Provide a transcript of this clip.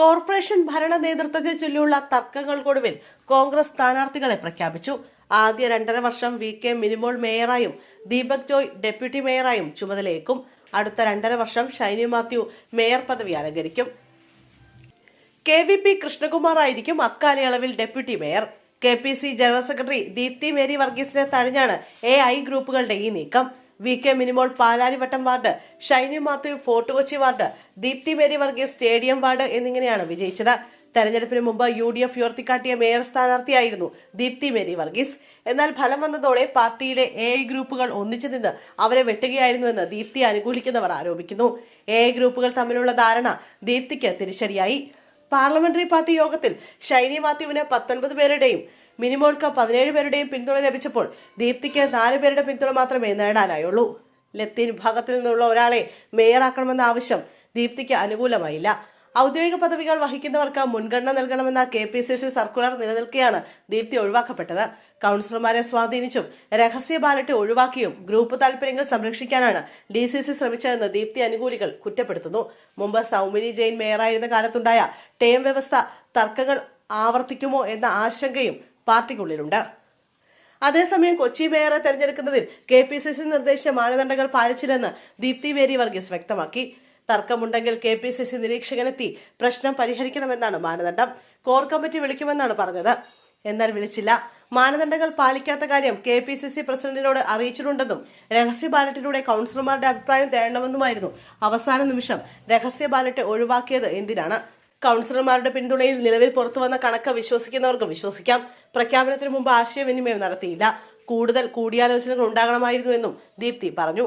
Corporation ഭരണ നേതൃത്വത്തെ ചൊല്ലിയുള്ള തർക്കങ്ങൾക്കൊടുവിൽ കോൺഗ്രസ് സ്ഥാനാർത്ഥികളെ പ്രഖ്യാപിച്ചു. ആദ്യ 2.5 വർഷം വി.കെ. മിനിമോൾ മേയറായും ദീപക് ജോയ് ഡെപ്യൂട്ടി മേയറായും ചുമതലയേക്കും. അടുത്ത 2.5 വർഷം ഷൈനി മാത്യു മേയർ പദവി അലങ്കരിക്കും. കെ.വി.പി. കൃഷ്ണകുമാർ ആയിരിക്കും അക്കാലയളവിൽ deputy mayor. KPC. General secretary Deepthi Mary വർഗീസിനെ തഴഞ്ഞാണ് എ.ഐ. ഗ്രൂപ്പുകളുടെ ഈ നീക്കം. VK. Minimol Palarivattom ward, Shiny Mathew Fort Kochi ward, Deepthi Mary Varghese stadium ward എന്നിങ്ങനെയാണ് വിജയിച്ചത്. തെരഞ്ഞെടുപ്പിന് മുമ്പ് UDF ഉയർത്തിക്കാട്ടിയ മേയർ സ്ഥാനാർത്ഥിയായിരുന്നു ദീപ്തി മേരി വർഗീസ്. എന്നാൽ ഫലം വന്നതോടെ പാർട്ടിയിലെ എ.ഐ. ഗ്രൂപ്പുകൾ ഒന്നിച്ചു നിന്ന് അവരെ വെട്ടുകയായിരുന്നുവെന്ന് ദീപ്തി അനുകൂലിക്കുന്നവർ ആരോപിക്കുന്നു. എ.ഐ. ഗ്രൂപ്പുകൾ തമ്മിലുള്ള ധാരണ ദീപ്തിക്ക് തിരിച്ചടിയായി. പാർലമെന്ററി പാർട്ടി യോഗത്തിൽ ഷൈനി മാത്യുവിന് 19 പേരുടെയും മിനിമോൾക്ക് 17 പേരുടെയും പിന്തുണ ലഭിച്ചപ്പോൾ ദീപ്തിക്ക് 4 പേരുടെ പിന്തുണ മാത്രമേ നേടാനായുള്ളൂ. ലത്തീൻ വിഭാഗത്തിൽ നിന്നുള്ള ഒരാളെ മേയറാക്കണമെന്ന ആവശ്യം ദീപ്തിക്ക് അനുകൂലമായില്ല. ഔദ്യോഗിക പദവികൾ വഹിക്കുന്നവർക്ക് മുൻഗണന നൽകണമെന്ന KPCC സർക്കുലർ നിലനിൽക്കെയാണ് ദീപ്തി ഒഴിവാക്കപ്പെട്ടത്. കൗൺസിലർമാരെ സ്വാധീനിച്ചും രഹസ്യ ബാലറ്റ് ഒഴിവാക്കിയും ഗ്രൂപ്പ് താൽപര്യങ്ങൾ സംരക്ഷിക്കാനാണ് DCC ശ്രമിച്ചതെന്ന് ദീപ്തി അനുകൂലികൾ കുറ്റപ്പെടുത്തുന്നു. മുമ്പ് സൗമിനി ജെയിൻ മേയറായിരുന്ന കാലത്തുണ്ടായ ടേം വ്യവസ്ഥ തർക്കങ്ങൾ ആവർത്തിക്കുമോ എന്ന ആശങ്കയും പാർട്ടിക്കുള്ളിലുണ്ട്. അതേസമയം കൊച്ചി മേയറെ തെരഞ്ഞെടുക്കുന്നതിൽ KPCC നിർദ്ദേശിച്ച മാനദണ്ഡങ്ങൾ പാലിച്ചില്ലെന്ന് ദീപ്തി മേരി വർഗീസ് വ്യക്തമാക്കി. തർക്കമുണ്ടെങ്കിൽ KPCC നിരീക്ഷകനെത്തി പ്രശ്നം പരിഹരിക്കണമെന്നാണ് മാനദണ്ഡം. കോർ കമ്മിറ്റി വിളിക്കുമെന്നാണ് പറഞ്ഞത്. എന്നാൽ വിളിച്ചില്ല. മാനദണ്ഡങ്ങൾ പാലിക്കാത്ത കാര്യം KPCC പ്രസിഡന്റിനോട് അറിയിച്ചിട്ടുണ്ടെന്നും രഹസ്യ ബാലറ്റിലൂടെ കൗൺസിലർമാരുടെ അഭിപ്രായം തേടണമെന്നുമായിരുന്നു. അവസാന നിമിഷം രഹസ്യ ബാലറ്റ് ഒഴിവാക്കിയത് എന്തിനാണ്? കൗൺസിലർമാരുടെ പിന്തുണയിൽ നിലവിൽ പുറത്തുവന്ന കണക്ക് വിശ്വസിക്കുന്നവർക്ക് വിശ്വസിക്കാം. പ്രഖ്യാപനത്തിന് മുമ്പ് ആശയവിനിമയം നടത്തിയില്ല. കൂടുതൽ കൂടിയാലോചനകൾ ഉണ്ടാകണമായിരുന്നുവെന്നും ദീപ്തി പറഞ്ഞു.